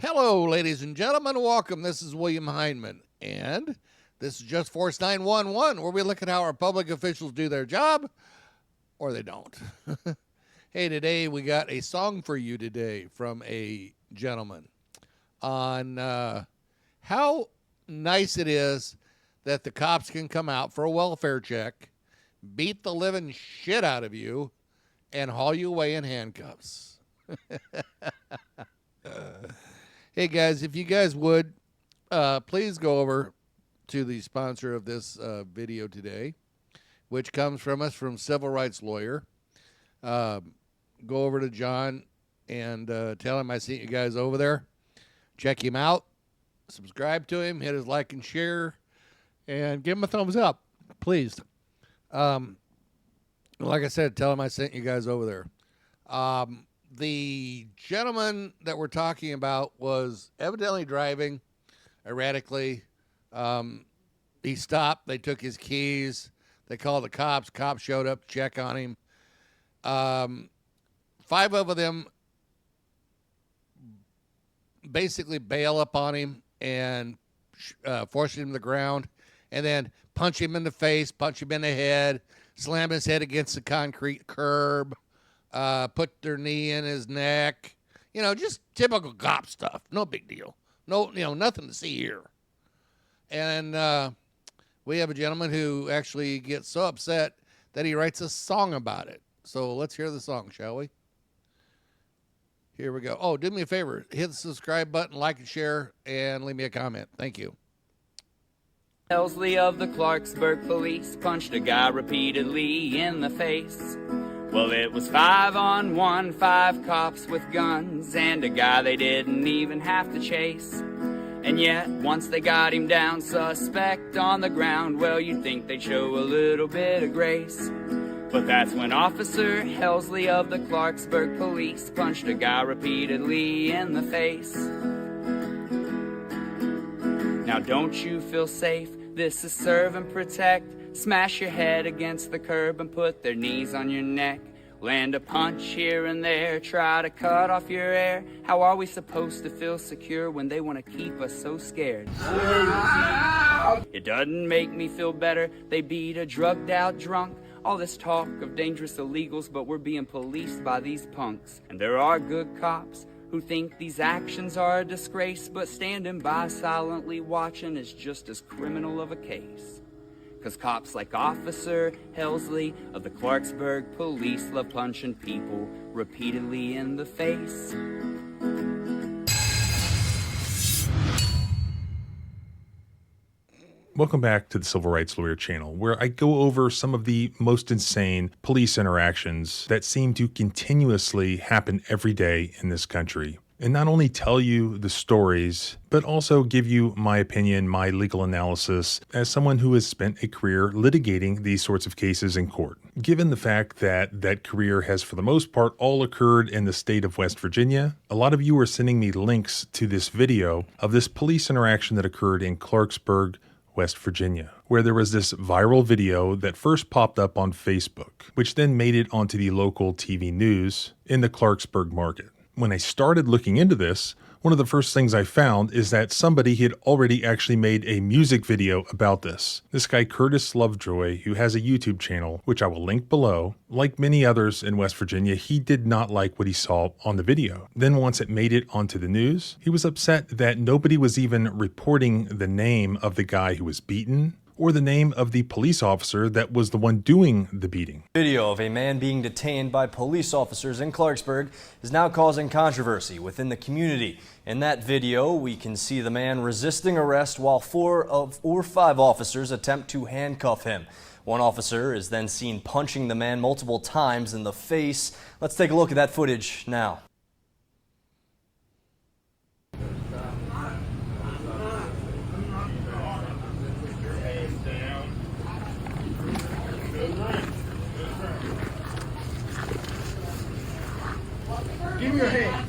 Hello, ladies and gentlemen. Welcome. This is William Hindman, and this is Just Force 911, where we look at how our public officials do their job, or they don't. Hey, today we got a song for you today from a gentleman on how nice it is that the cops can come out for a welfare check, beat the living shit out of you, and haul you away in handcuffs. Hey, guys, if you guys would, please go over to the sponsor of this video today, which comes from us from Civil Rights Lawyer. Go over to John and tell him I sent you guys over there. Check him out. Subscribe to him. Hit his like and share. And give him a thumbs up, please. Like I said, tell him I sent you guys over there. The gentleman that we're talking about was evidently driving erratically. He stopped. They took his keys. They called the cops. Cops showed up to check on him. 5 of them basically bail up on him and force him to the ground, and then punch him in the face, punch him in the head, slam his head against the concrete curb. Put their knee in his neck, just typical cop stuff. No big deal. No, nothing to see here. And we have a gentleman who actually gets so upset that he writes a song about it. So let's hear the song, shall we? Here we go. Oh, do me a favor. Hit the subscribe button, like and share, and leave me a comment. Thank you. Elsley of the Clarksburg police punched a guy repeatedly in the face. Well, it was 5-on-1, 5 cops with guns, and a guy they didn't even have to chase. And yet, once they got him down, suspect on the ground, well, you'd think they'd show a little bit of grace. But that's when Officer Helsley of the Clarksburg police punched a guy repeatedly in the face. Now don't you feel safe? This is serve and protect. Smash your head against the curb and put their knees on your neck. Land a punch here and there, try to cut off your air. How are we supposed to feel secure when they want to keep us so scared? It doesn't make me feel better. They beat a drugged out drunk. All this talk of dangerous illegals, but we're being policed by these punks. And there are good cops who think these actions are a disgrace, but standing by silently watching is just as criminal of a case. 'Cause cops like Officer Helsley of the Clarksburg police love punching people repeatedly in the face. Welcome back to the Civil Rights Lawyer channel, where I go over some of the most insane police interactions that seem to continuously happen every day in this country. And not only tell you the stories, but also give you my opinion, my legal analysis as someone who has spent a career litigating these sorts of cases in court. Given the fact that that career has for the most part all occurred in the state of West Virginia, a lot of you are sending me links to this video of this police interaction that occurred in Clarksburg, West Virginia, where there was this viral video that first popped up on Facebook, which then made it onto the local TV news in the Clarksburg market. When I started looking into this, one of the first things I found is that somebody had already actually made a music video about this. This guy, Curtis Lovejoy, who has a YouTube channel, which I will link below, like many others in West Virginia, he did not like what he saw on the video. Then once it made it onto the news, he was upset that nobody was even reporting the name of the guy who was beaten, or the name of the police officer that was the one doing the beating. Video of a man being detained by police officers in Clarksburg is now causing controversy within the community. In that video, we can see the man resisting arrest while 4 or 5 officers attempt to handcuff him. One officer is then seen punching the man multiple times in the face. Let's take a look at that footage now. Give me your hand.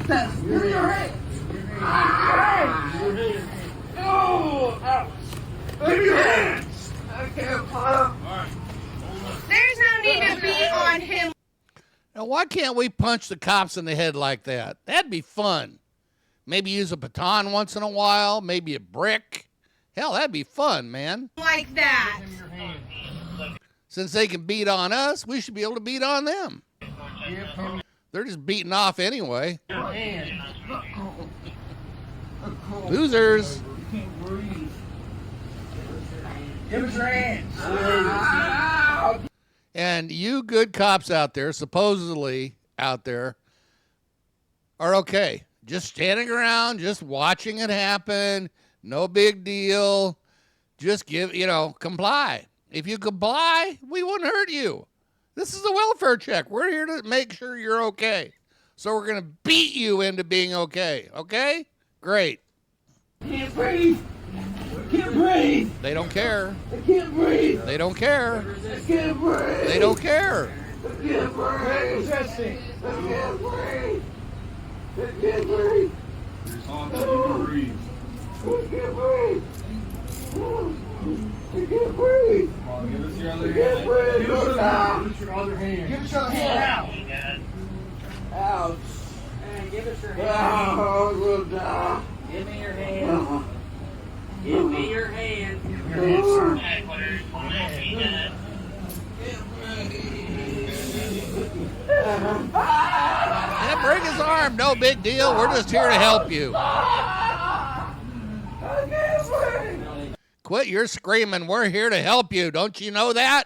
Give me your hand. Oh, ouch. Give me your hands. I can't pull up. There's no need to be on him. Now, why can't we punch the cops in the head like that? That'd be fun. Maybe use a baton once in a while, maybe a brick. Hell, that'd be fun, man. Like that. Since they can beat on us, we should be able to beat on them. They're just beating off anyway. Losers. Give us your hands. And you good cops out there, supposedly out there, are okay. Just standing around, just watching it happen. No big deal. Just comply. If you comply, we wouldn't hurt you. This is a welfare check. We're here to make sure you're okay. So we're going to beat you into being okay. Okay? Great. Can't breathe. Can't breathe. They don't care. I can't breathe. They don't care. I can't breathe. They don't care. I can't breathe. I can't breathe. I can't breathe. I can't breathe. I can't breathe. I can't breathe. Give us your other I can't breathe. Give us your other hand. Give us your other hand. Ouch. Give us your Oh, I'm gonna die. Give me your hand. Give me your hand. Yeah, break his arm. No big deal. We're just here to help you. I can't breathe. Quit your screaming. We're here to help you. Don't you know that?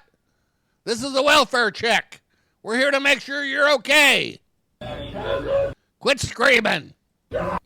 This is a welfare check. We're here to make sure you're okay. Quit screaming.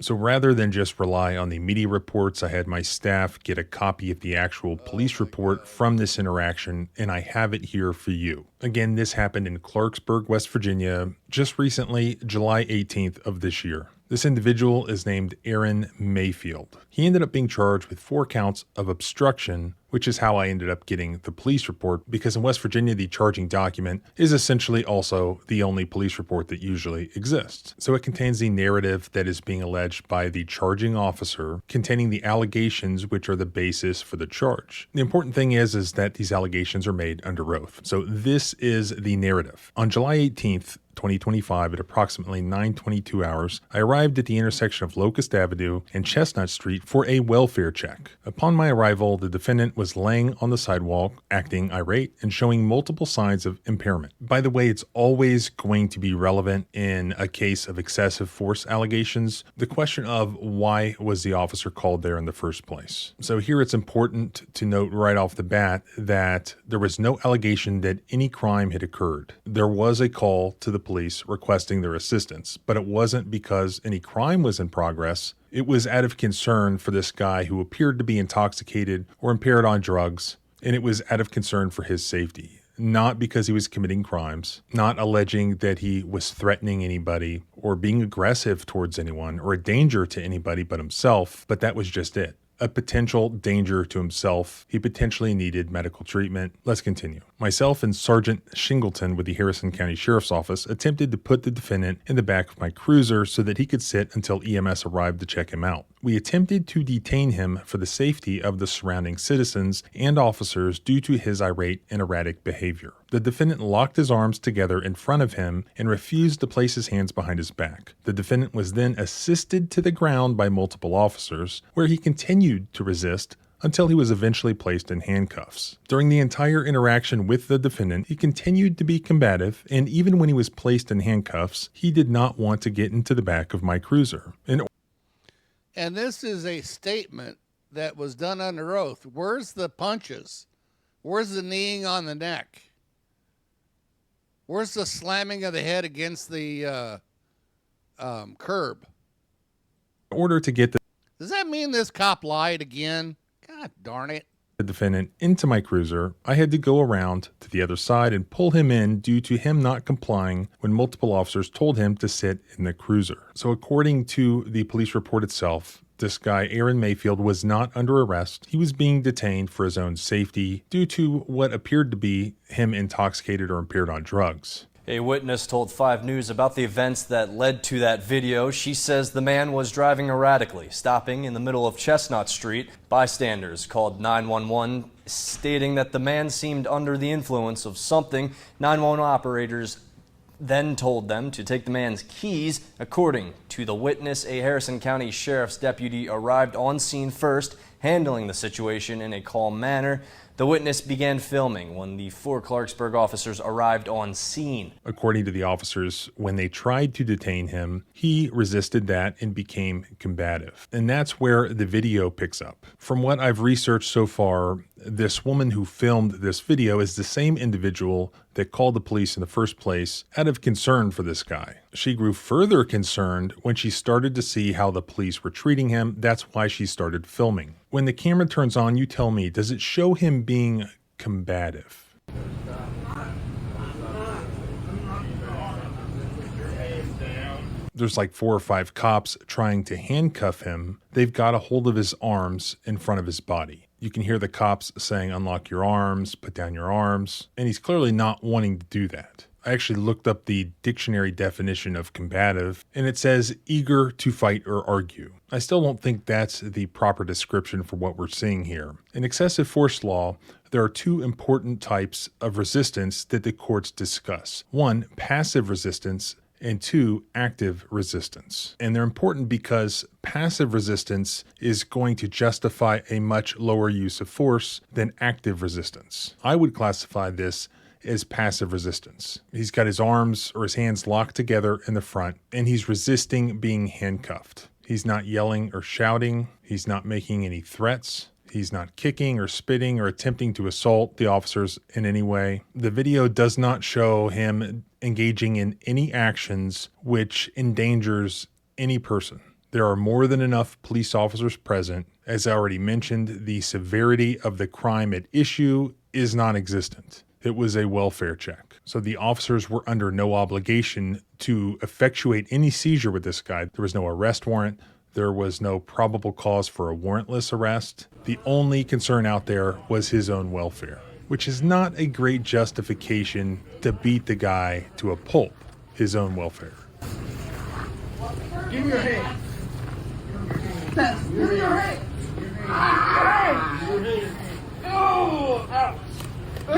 So rather than just rely on the media reports, I had my staff get a copy of the actual police report from this interaction, and I have it here for you. Again, this happened in Clarksburg, West Virginia, just recently, July 18th of this year. This individual is named Aaron Mayfield. He ended up being charged with 4 counts of obstruction, which is how I ended up getting the police report, because in West Virginia, the charging document is essentially also the only police report that usually exists. So it contains the narrative that is being alleged by the charging officer, containing the allegations which are the basis for the charge. The important thing is that these allegations are made under oath. So this is the narrative. On July 18th, 2025 at approximately 9:22 hours, I arrived at the intersection of Locust Avenue and Chestnut Street for a welfare check. Upon my arrival, the defendant was laying on the sidewalk, acting irate and showing multiple signs of impairment. By the way, it's always going to be relevant in a case of excessive force allegations, the question of why was the officer called there in the first place. So here it's important to note right off the bat that there was no allegation that any crime had occurred. There was a call to the police requesting their assistance, but it wasn't because any crime was in progress. It was out of concern for this guy who appeared to be intoxicated or impaired on drugs, and it was out of concern for his safety. Not because he was committing crimes, not alleging that he was threatening anybody or being aggressive towards anyone or a danger to anybody but himself, but that was just it. A potential danger to himself. He potentially needed medical treatment. Let's continue. Myself and Sergeant Shingleton with the Harrison County Sheriff's Office attempted to put the defendant in the back of my cruiser so that he could sit until EMS arrived to check him out. We attempted to detain him for the safety of the surrounding citizens and officers due to his irate and erratic behavior. The defendant locked his arms together in front of him and refused to place his hands behind his back. The defendant was then assisted to the ground by multiple officers, where he continued to resist until he was eventually placed in handcuffs. During the entire interaction with the defendant, he continued to be combative, and even when he was placed in handcuffs, he did not want to get into the back of my cruiser. And this is a statement that was done under oath. Where's the punches? Where's the kneeing on the neck? Where's the slamming of the head against the curb? In order to get Does that mean this cop lied again? God darn it. the defendant into my cruiser, I had to go around to the other side and pull him in due to him not complying when multiple officers told him to sit in the cruiser. So according to the police report itself, this guy, Aaron Mayfield, was not under arrest. He was being detained for his own safety due to what appeared to be him intoxicated or impaired on drugs. A witness told 5 News about the events that led to that video. She says the man was driving erratically, stopping in the middle of Chestnut Street. Bystanders called 911, stating that the man seemed under the influence of something. 911 operators then told them to take the man's keys. According to the witness, a Harrison County Sheriff's deputy arrived on scene first, handling the situation in a calm manner. The witness began filming when the 4 Clarksburg officers arrived on scene. According to the officers, when they tried to detain him, he resisted that and became combative. And that's where the video picks up. From what I've researched so far, this woman who filmed this video is the same individual that called the police in the first place out of concern for this guy. She grew further concerned when she started to see how the police were treating him. That's why she started filming. When the camera turns on, you tell me, does it show him being combative? There's like 4 or 5 cops trying to handcuff him. They've got a hold of his arms in front of his body. You can hear the cops saying, unlock your arms, put down your arms, and he's clearly not wanting to do that. I actually looked up the dictionary definition of combative, and it says eager to fight or argue. I still don't think that's the proper description for what we're seeing here. In excessive force law, there are 2 important types of resistance that the courts discuss. 1, passive resistance, and 2, active resistance. And they're important because passive resistance is going to justify a much lower use of force than active resistance. I would classify this as passive resistance. He's got his arms or his hands locked together in the front, and he's resisting being handcuffed. He's not yelling or shouting. He's not making any threats. He's not kicking or spitting or attempting to assault the officers in any way. The video does not show him engaging in any actions which endangers any person. There are more than enough police officers present. As I already mentioned, the severity of the crime at issue is non-existent. It was a welfare check. So the officers were under no obligation to effectuate any seizure with this guy. There was no arrest warrant. There was no probable cause for a warrantless arrest. The only concern out there was his own welfare, which is not a great justification to beat the guy to a pulp, his own welfare. Give me your hand. Give me your hand. Oh, ouch.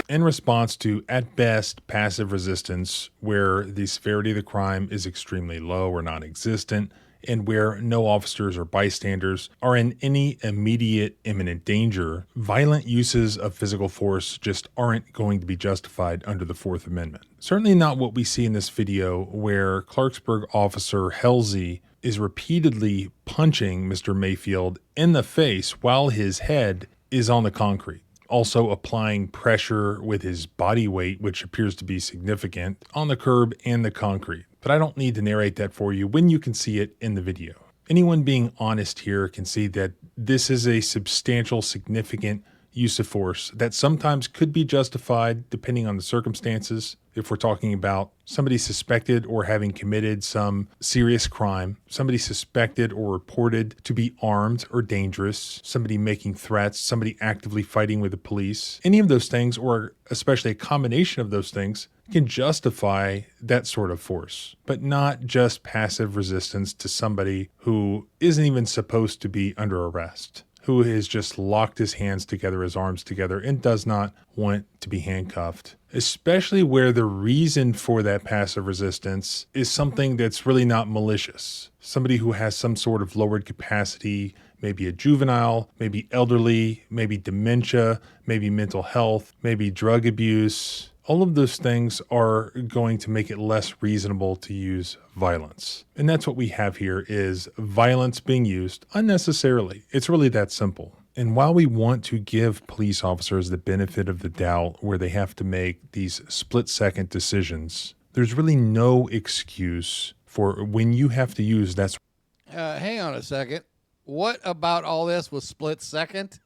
In response to, at best, passive resistance, where the severity of the crime is extremely low or non-existent, and where no officers or bystanders are in any immediate imminent danger, violent uses of physical force just aren't going to be justified under the Fourth Amendment. Certainly not what we see in this video, where Clarksburg officer Halsey is repeatedly punching Mr. Mayfield in the face while his head is on the concrete. Also applying pressure with his body weight, which appears to be significant, on the curb and the concrete. But I don't need to narrate that for you when you can see it in the video. Anyone being honest here can see that this is a substantial, significant use of force that sometimes could be justified depending on the circumstances. If we're talking about somebody suspected or having committed some serious crime, somebody suspected or reported to be armed or dangerous, somebody making threats, somebody actively fighting with the police, any of those things, or especially a combination of those things, can justify that sort of force, but not just passive resistance to somebody who isn't even supposed to be under arrest, who has just locked his hands together, his arms together, and does not want to be handcuffed, especially where the reason for that passive resistance is something that's really not malicious. Somebody who has some sort of lowered capacity, maybe a juvenile, maybe elderly, maybe dementia, maybe mental health, maybe drug abuse. All of those things are going to make it less reasonable to use violence. And that's what we have here, is violence being used unnecessarily. It's really that simple. And while we want to give police officers the benefit of the doubt where they have to make these split-second decisions, there's really no excuse for when you have to use that. Hang on a second. What about all this was split second?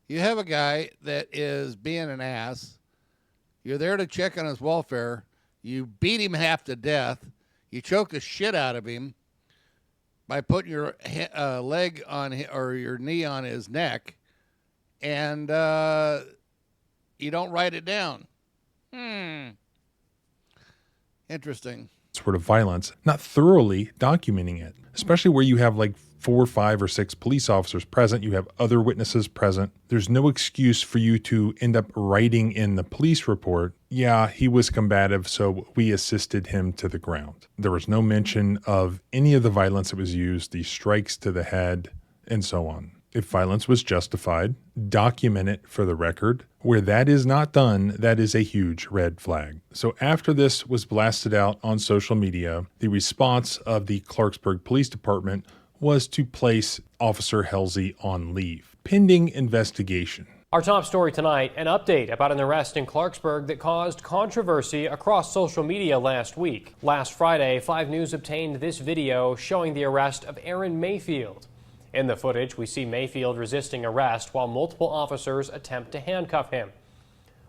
You have a guy that is being an ass. You're there to check on his welfare. You beat him half to death. You choke the shit out of him by putting your leg on or your knee on his neck, and you don't write it down. Interesting. Sort of violence, not thoroughly documenting it, especially where you have like 4, 5, or 6 police officers present. You have other witnesses present. There's no excuse for you to end up writing in the police report, yeah, he was combative, so we assisted him to the ground. There was no mention of any of the violence that was used, the strikes to the head, and so on. If violence was justified, document it for the record. Where that is not done, that is a huge red flag. So after this was blasted out on social media, the response of the Clarksburg Police Department was to place Officer Halsey on leave, pending investigation. Our top story tonight, an update about an arrest in Clarksburg that caused controversy across social media last week. Last Friday, 5 News obtained this video showing the arrest of Aaron Mayfield. In the footage, we see Mayfield resisting arrest while multiple officers attempt to handcuff him.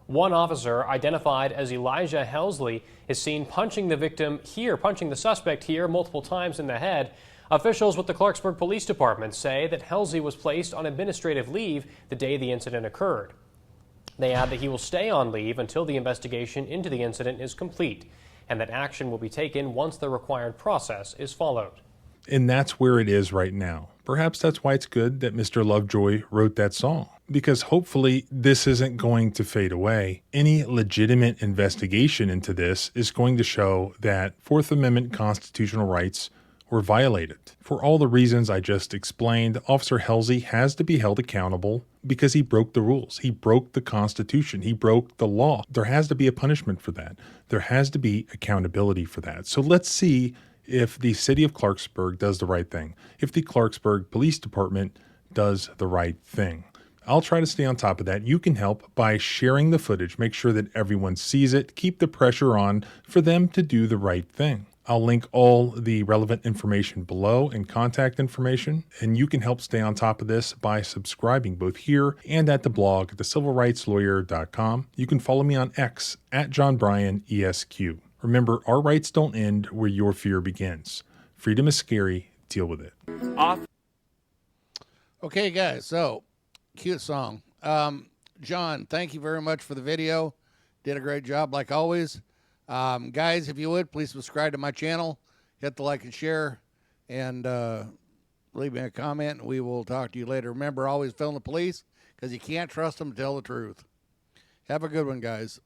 One officer, identified as Elijah Helsley, is seen punching the suspect here multiple times in the head. Officials with the Clarksburg Police Department say that Helsley was placed on administrative leave the day the incident occurred. They add that he will stay on leave until the investigation into the incident is complete, and that action will be taken once the required process is followed. And that's where it is right now. Perhaps that's why it's good that Mr. Lovejoy wrote that song, because hopefully this isn't going to fade away. Any legitimate investigation into this is going to show that Fourth Amendment constitutional rights were violated. For all the reasons I just explained, Officer Halsey has to be held accountable because he broke the rules. He broke the Constitution. He broke the law. There has to be a punishment for that. There has to be accountability for that. So let's see if the city of Clarksburg does the right thing, if the Clarksburg Police Department does the right thing. I'll try to stay on top of that. You can help by sharing the footage. Make sure that everyone sees it. Keep the pressure on for them to do the right thing. I'll link all the relevant information below and contact information, and you can help stay on top of this by subscribing both here and at the blog at thecivilrightslawyer.com. You can follow me on X at JohnBryanESQ. Remember, our rights don't end where your fear begins. Freedom is scary. Deal with it. Okay, guys, so cute song. John, thank you very much for the video. Did a great job like always. Guys, if you would, please subscribe to my channel, hit the like and share, and leave me a comment, and we will talk to you later. Remember, always film the police, because you can't trust them to tell the truth. Have a good one, guys.